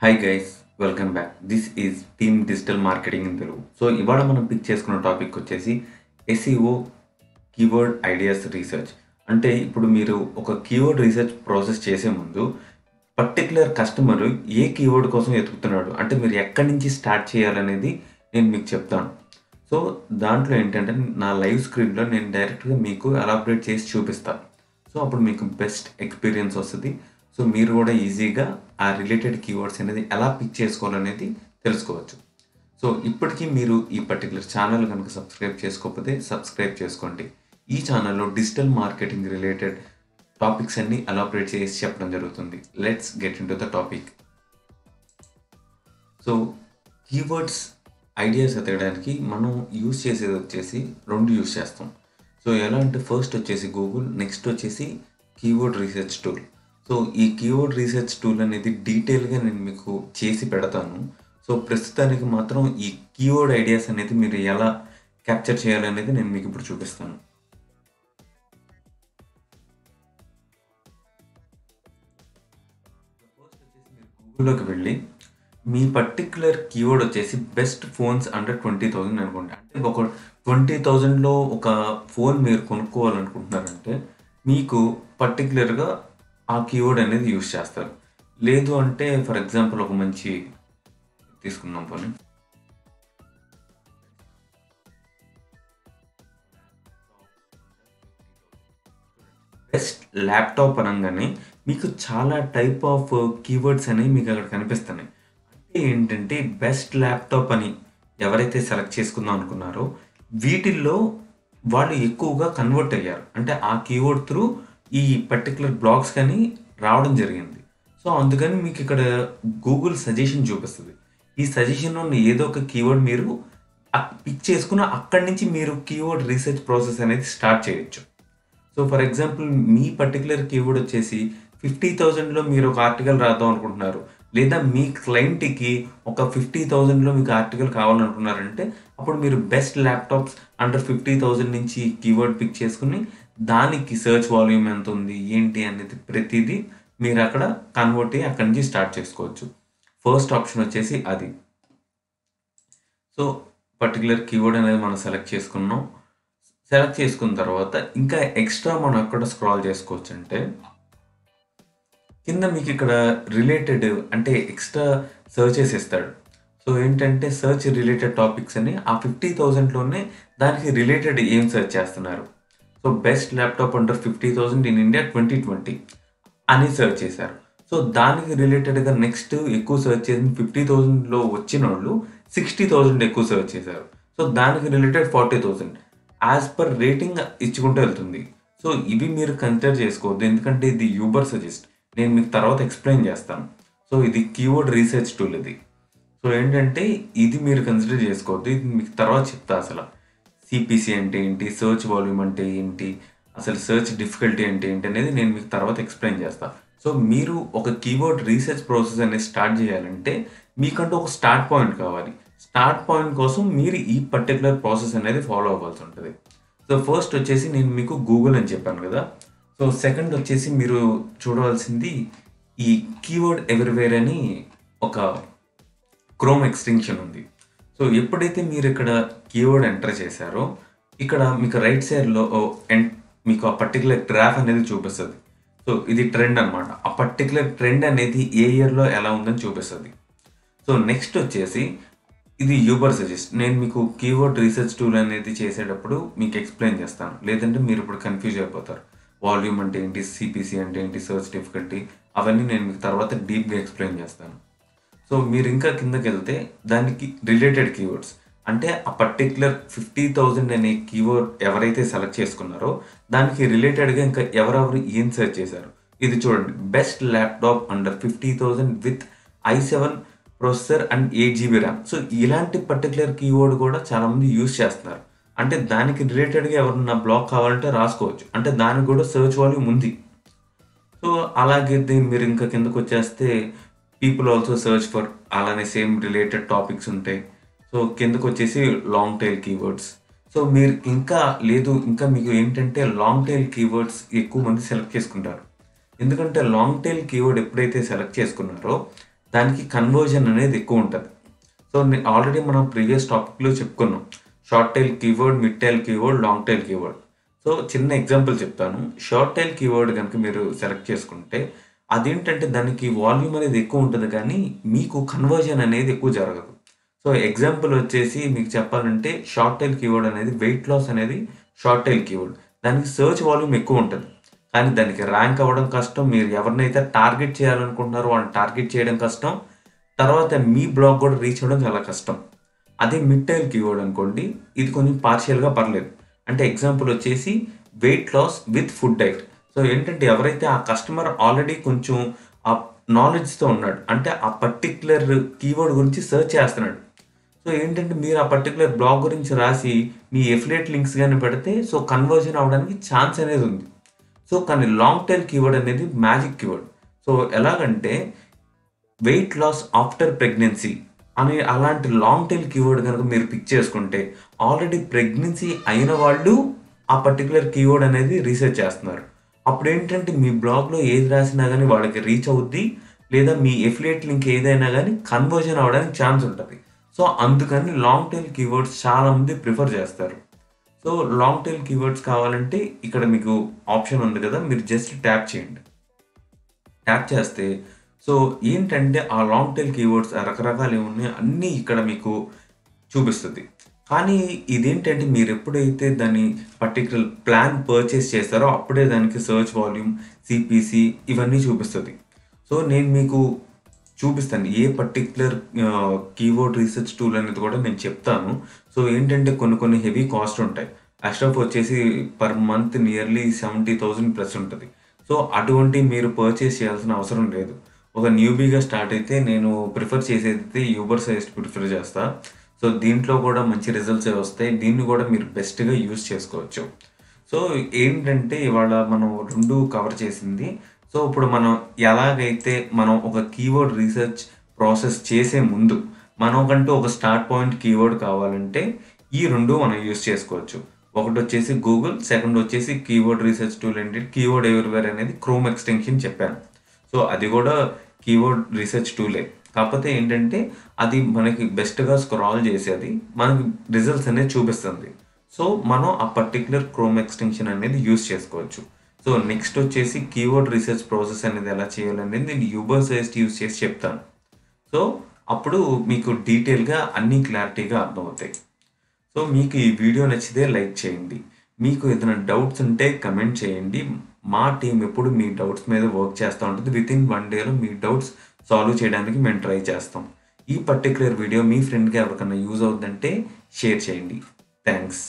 Hi guys, welcome back. This is team digital marketing in Telugu. So ఇవాళ మనం pick చేసుకున్న topic వచ్చేసి SEO keyword ideas research. అంటే ఇప్పుడు మీరు ఒక కీవర్డ్ రీసెర్చ్ ప్రాసెస్ చేసే ముందు పర్టికులర్ కస్టమర్ ఏ కీవర్డ్ కోసం వెతుకుతున్నాడు, అంటే మీరు ఎక్కడి నుంచి స్టార్ట్ చేయాలనేది నేను మీకు చెప్తాను. సో దాంట్లో ఏంటంటే నా లైవ్ స్క్రీన్లో నేను డైరెక్ట్గా మీకు ఎలాబరేట్ చేసి చూపిస్తాను. సో అప్పుడు మీకు బెస్ట్ ఎక్స్పీరియన్స్ వస్తుంది. సో మీరు కూడా ఈజీగా ఆ రిలేటెడ్ కీవర్డ్స్ అనేది ఎలా పిక్ చేసుకోవాలనేది తెలుసుకోవచ్చు. సో ఇప్పటికీ మీరు ఈ పర్టికులర్ ఛానల్ కనుక సబ్స్క్రైబ్ చేసుకోకపోతే సబ్స్క్రైబ్ చేసుకోండి. ఈ ఛానల్లో డిజిటల్ మార్కెటింగ్ రిలేటెడ్ టాపిక్స్ అన్ని ఎలాబరేట్ చేసి చెప్పడం జరుగుతుంది. Let's get into the topic. So keywords ideas ఎతకడానికి మనం యూస్ చేసేది వచ్చేసి రెండు యూస్ చేస్తాం. సో ఎలా అంటే ఫస్ట్ వచ్చేసి గూగుల్, నెక్స్ట్ వచ్చేసి కీవర్డ్ రీసెర్చ్ టూల్. సో ఈ కీవర్డ్ రీసెర్చ్ టూల్ అనేది డీటెయిల్గా నేను మీకు చేసి పెడతాను. సో ప్రస్తుతానికి మాత్రం ఈ కీవర్డ్ ఐడియాస్ అనేది మీరు ఎలా క్యాప్చర్ చేయాలనేది నేను మీకు ఇప్పుడు చూపిస్తాను. ఫస్ట్ వచ్చేసి మీరు గూగుల్లోకి వెళ్ళి మీ పర్టికులర్ కీవర్డ్ వచ్చేసి బెస్ట్ ఫోన్స్ అండర్ 20,000 అనుకోండి. అంటే ఒక 20,000లో ఒక ఫోన్ మీరు కొనుక్కోవాలనుకుంటున్నారంటే మీకు పర్టికులర్గా ఆ కీవర్డ్ అనేది యూస్ చేస్తారు. లేదు అంటే ఫర్ ఎగ్జాంపుల్ ఒక మంచి తీసుకుందాం పోనీ, బెస్ట్ ల్యాప్టాప్ అనగానే మీకు చాలా టైప్ ఆఫ్ కీవర్డ్స్ అనేవి మీకు అక్కడ కనిపిస్తున్నాయి. అంటే ఏంటంటే బెస్ట్ ల్యాప్టాప్ అని ఎవరైతే సెలెక్ట్ చేసుకుందాం అనుకున్నారో వీటిల్లో వాళ్ళు ఎక్కువగా కన్వర్ట్ అయ్యారు. అంటే ఆ కీవర్డ్ త్రూ ఈ పర్టికులర్ బ్లాగ్స్ కానీ రావడం జరిగింది. సో అందుకని మీకు ఇక్కడ గూగుల్ సజెషన్ చూపిస్తుంది. ఈ సజెషన్లో ఉన్న ఏదో ఒక కీవర్డ్ మీరు పిక్ చేసుకున్న అక్కడి నుంచి మీరు కీవర్డ్ రీసెర్చ్ ప్రాసెస్ అనేది స్టార్ట్ చేయొచ్చు. So for example me particular keyword వచ్చేసి 50,000లో మీరు ఒక ఆర్టికల్ రాద్దాం అనుకుంటున్నారు, లేదా మీ క్లయింట్కి ఒక 50,000లో మీకు ఆర్టికల్ కావాలనుకున్నారంటే అప్పుడు మీరు బెస్ట్ ల్యాప్టాప్స్ అండర్ 50,000 నుంచి కీవర్డ్ పిక్ చేసుకుని దానికి సర్చ్ వాల్యూమ్ ఎంత ఉంది ఏంటి అనేది ప్రతిదీ మీరు అక్కడ కన్వర్ట్ అయ్యి అక్కడి నుంచి స్టార్ట్ చేసుకోవచ్చు. ఫస్ట్ ఆప్షన్ వచ్చేసి అది. సో పర్టికులర్ కీవర్డ్ అనేది మనం సెలెక్ట్ చేసుకున్నాం. సెలెక్ట్ చేసుకున్న తర్వాత ఇంకా ఎక్స్ట్రా మనం ఎక్కడ స్క్రాల్ చేసుకోవచ్చు అంటే కింద మీకు ఇక్కడ రిలేటెడ్ అంటే ఎక్స్ట్రా సర్చెస్ ఇస్తాడు. సో ఏంటంటే సర్చ్ రిలేటెడ్ టాపిక్స్ అని ఆ 50,000లోనే దానికి రిలేటెడ్ ఏం సర్చ్ చేస్తున్నారు. So best laptop under 50,000 in India 2020 అని సర్చ్ చేశారు. సో దానికి రిలేటెడ్గా నెక్స్ట్ ఎక్కువ సర్చ్ చేసిన 50,000లో వచ్చిన వాళ్ళు 60,000 ఎక్కువ సర్చ్ చేశారు. సో దానికి రిలేటెడ్ 40,000 యాజ్ పర్ రేటింగ్ ఇచ్చుకుంటూ వెళ్తుంది. సో ఇవి మీరు కన్సిడర్ చేసుకోవద్దు, ఎందుకంటే ఇది యూబర్ సజెస్ట్. నేను మీకు తర్వాత ఎక్స్ప్లెయిన్ చేస్తాను. సో ఇది కీవర్డ్ రీసెర్చ్ టూల్ ఇది. సో ఏంటంటే ఇది మీరు కన్సిడర్ చేసుకోవద్దు, ఇది మీకు తర్వాత చెప్తా. అసలు సిపిసి అంటే ఏంటి, సర్చ్ వాల్యూమ్ అంటే ఏంటి, అసలు సర్చ్ డిఫికల్టీ అంటే ఏంటి అనేది నేను మీకు తర్వాత ఎక్స్ప్లెయిన్ చేస్తాను. సో మీరు ఒక కీవర్డ్ రీసెర్చ్ ప్రాసెస్ అనేది స్టార్ట్ చేయాలంటే మీకంటూ ఒక స్టార్ట్ పాయింట్ కావాలి. స్టార్ట్ పాయింట్ కోసం మీరు ఈ పర్టికులర్ ప్రాసెస్ అనేది ఫాలో అవ్వాల్సి ఉంటుంది. సో ఫస్ట్ వచ్చేసి నేను మీకు గూగుల్ అని చెప్పాను కదా. సో సెకండ్ వచ్చేసి మీరు చూడవలసింది ఈ కీవర్డ్ ఎవ్రీవేర్ అని ఒక క్రోమ్ ఎక్స్టెన్షన్ ఉంది. సో ఎప్పుడైతే మీరు ఇక్కడ కీవర్డ్ ఎంటర్ చేశారో ఇక్కడ మీకు రైట్ సైడ్లో మీకు ఆ పర్టికులర్ గ్రాఫ్ అనేది చూపిస్తుంది. సో ఇది ట్రెండ్ అనమాట. ఆ పర్టికులర్ ట్రెండ్ అనేది ఏ ఇయర్లో ఎలా ఉందని చూపిస్తుంది. సో నెక్స్ట్ వచ్చేసి ఇది యూబర్ సజెస్ట్. నేను మీకు కీవర్డ్ రీసెర్చ్ టూల్ అనేది చేసేటప్పుడు మీకు ఎక్స్ప్లెయిన్ చేస్తాను, లేదంటే మీరు ఇప్పుడు కన్ఫ్యూజ్ అయిపోతారు. వాల్యూమ్ అంటే ఏంటి, సిపిసి అంటే ఏంటి, సర్చ్ డిఫికల్టీ, అవన్నీ నేను మీకు తర్వాత డీప్గా ఎక్స్ప్లెయిన్ చేస్తాను. సో మీరు ఇంకా కిందకి వెళ్తే దానికి రిలేటెడ్ కీవర్డ్స్ అంటే ఆ పర్టికులర్ 50,000 అనే కీవర్డ్ ఎవరైతే సెలెక్ట్ చేసుకున్నారో దానికి రిలేటెడ్గా ఇంకా ఎవరెవరు ఏం సెర్చ్ చేశారు. ఇది చూడండి, best laptop under 50,000 with i7 processor and 8 GB RAM. So ఇలాంటి పర్టికులర్ కీవర్డ్ కూడా చాలామంది యూజ్ చేస్తున్నారు. అంటే దానికి రిలేటెడ్గా ఎవరన్నా బ్లాగ్ కావాలంటే రాసుకోవచ్చు, అంటే దానికి కూడా సర్చ్ వాల్యూమ్ ఉంది. సో అలాగే మీరు ఇంకా కిందకు వచ్చేస్తే పీపుల్ ఆల్సో సర్చ్ ఫర్ అలానే సేమ్ రిలేటెడ్ టాపిక్స్ ఉంటాయి. సో కిందకు వచ్చేసి లాంగ్ టైల్ కీవర్డ్స్. సో మీరు ఇంకా లేదు, ఇంకా మీకు ఏంటంటే లాంగ్ టైల్ కీవర్డ్స్ ఎక్కువ మంది సెలెక్ట్ చేసుకుంటారు. ఎందుకంటే లాంగ్ టైల్ కీవర్డ్ ఎప్పుడైతే సెలెక్ట్ చేసుకున్నారో దానికి కన్వర్జన్ అనేది ఎక్కువ ఉంటుంది. సో ఆల్రెడీ మనం ప్రీవియస్ టాపిక్లో చెప్పుకున్నాం, short tail keyword, mid tail keyword, long tail keyword. So చిన్న ఎగ్జాంపుల్ చెప్తాను. షార్ట్ టైల్ కీవర్డ్ కనుక మీరు సెలెక్ట్ చేసుకుంటే అదేంటంటే దానికి వాల్యూమ్ అనేది ఎక్కువ ఉంటుంది, కానీ మీకు కన్వర్జన్ అనేది ఎక్కువ జరగదు. సో ఎగ్జాంపుల్ వచ్చేసి మీకు చెప్పాలంటే షార్ట్ టైల్ కీవర్డ్ అనేది వెయిట్ లాస్ అనేది షార్ట్ టైల్ కీవర్డ్. దానికి సర్చ్ వాల్యూమ్ ఎక్కువ ఉంటుంది, కానీ దానికి ర్యాంక్ అవ్వడం కష్టం. మీరు ఎవరినైతే టార్గెట్ చేయాలనుకుంటున్నారో వాళ్ళని టార్గెట్ చేయడం కష్టం. తర్వాత మీ బ్లాగ్ కూడా రీచ్ అవ్వడం చాలా కష్టం. అదే మిడ్ టైల్ కీవర్డ్ అనుకోండి, ఇది కొంచెం పార్షియల్గా పర్లేదు. అంటే ఎగ్జాంపుల్ వచ్చేసి weight loss with food diet. So ఏంటంటే ఎవరైతే ఆ కస్టమర్ ఆల్రెడీ కొంచెం ఆ నాలెడ్జ్తో ఉన్నాడు, అంటే ఆ పర్టిక్యులర్ కీవర్డ్ గురించి సెర్చ్ చేస్తున్నాడు. సో ఏంటంటే మీరు ఆ పర్టికులర్ బ్లాగ్ గురించి రాసి మీ ఎఫిలియేట్ లింక్స్ కానీ పెడితే సో కన్వర్జన్ అవ్వడానికి ఛాన్స్ అనేది ఉంది. సో కానీ లాంగ్ టైల్ కీవర్డ్ అనేది మ్యాజిక్ కీవర్డ్. సో ఎలాగంటే వెయిట్ లాస్ ఆఫ్టర్ ప్రెగ్నెన్సీ అని అలాంటి లాంగ్ టైల్ కీవర్డ్ కనుక మీరు పిక్ చేసుకుంటే ఆల్రెడీ ప్రెగ్నెన్సీ అయిన వాళ్ళు ఆ పర్టికులర్ కీవర్డ్ అనేది రీసెర్చ్ చేస్తున్నారు. అప్పుడు ఏంటంటే మీ బ్లాగ్లో ఏది రాసినా కానీ వాళ్ళకి రీచ్ అవుద్ది, లేదా మీ ఎఫిలియేట్ లింక్ ఏదైనా కానీ కన్వర్జన్ అవ్వడానికి ఛాన్స్ ఉంటుంది. సో అందుకని లాంగ్ టైల్ కీవర్డ్స్ చాలామంది ప్రిఫర్ చేస్తారు. సో లాంగ్ టైల్ కీవర్డ్స్ కావాలంటే ఇక్కడ మీకు ఆప్షన్ ఉంది కదా, మీరు జస్ట్ ట్యాప్ చేయండి. ట్యాప్ చేస్తే సో ఏంటంటే ఆ లాంగ్ టైల్ కీవర్డ్స్ రకరకాలు ఏమున్నాయి అన్నీ ఇక్కడ మీకు చూపిస్తుంది. కానీ ఇదేంటంటే మీరు ఎప్పుడైతే దాన్ని పర్టికులర్ ప్లాన్ పర్చేస్ చేస్తారో అప్పుడే దానికి సర్చ్ వాల్యూమ్, సిపిసి ఇవన్నీ చూపిస్తుంది. సో నేను మీకు చూపిస్తాను ఏ పర్టిక్యులర్ కీవర్డ్ రీసెర్చ్ టూల్ అనేది కూడా నేను చెప్తాను. సో ఏంటంటే కొన్ని కొన్ని హెవీ కాస్ట్ ఉంటాయి. అష్రఫ్ వచ్చేసి పర్ మంత్ నియర్లీ 70,000 ప్లస్ ఉంటుంది. సో అటువంటి మీరు పర్చేస్ చేయాల్సిన అవసరం లేదు. ఒక న్యూబీగా స్టార్ట్ అయితే నేను ప్రిఫర్ చేసేది యూబర్ సజెస్ట్ ప్రిఫర్ చేస్తా. సో దీంట్లో కూడా మంచి రిజల్ట్స్ వస్తాయి. దీన్ని కూడా మీరు బెస్ట్గా యూజ్ చేసుకోవచ్చు. సో ఏంటంటే ఇవాళ మనం రెండు కవర్ చేసింది. సో ఇప్పుడు మనం ఎలాగైతే మనం ఒక కీవర్డ్ రీసెర్చ్ ప్రాసెస్ చేసే ముందు మనకంటూ ఒక స్టార్ట్ పాయింట్ కీవర్డ్ కావాలంటే ఈ రెండు మనం యూజ్ చేసుకోవచ్చు. ఒకటి వచ్చేసి గూగుల్, సెకండ్ వచ్చేసి కీవర్డ్ రీసెర్చ్ టూల్ ఏంటి కీవర్డ్ ఎవ్రీవేర్ అనేది క్రోమ్ ఎక్స్టెన్షన్ చెప్పాను. సో అది కూడా కీవర్డ్ రీసెర్చ్ టూలే, కాకపోతే ఏంటంటే అది మనకి బెస్ట్గా స్క్రాల్ చేసేది మనకి రిజల్ట్స్ అనేది చూపిస్తుంది. సో మనం ఆ పర్టిక్యులర్ క్రోమ్ ఎక్స్టెన్షన్ అనేది యూజ్ చేసుకోవచ్చు. సో నెక్స్ట్ వచ్చేసి కీవర్డ్ రీసెర్చ్ ప్రాసెస్ అనేది ఎలా చేయాలనేది నేను యూబర్ సజెస్ట్ యూజ్ చేసి చెప్తాను. సో అప్పుడు మీకు డీటెయిల్గా అన్ని క్లారిటీగా అర్థమవుతాయి. సో మీకు ఈ వీడియో నచ్చితే లైక్ చేయండి. మీకు ఏదైనా డౌట్స్ ఉంటే కమెంట్ చేయండి. మా టీం ఎప్పుడు మీ డౌట్స్ మీద వర్క్ చేస్తూ ఉంటుంది. వితిన్ 1 డేలో మీ డౌట్స్ సాల్వ్ చేయడానికి మేము ట్రై చేస్తాం. ఈ పర్టిక్యులర్ వీడియో మీ ఫ్రెండ్కి ఎవరికైనా యూజ్ అవుతుందంటే షేర్ చేయండి. థ్యాంక్స్.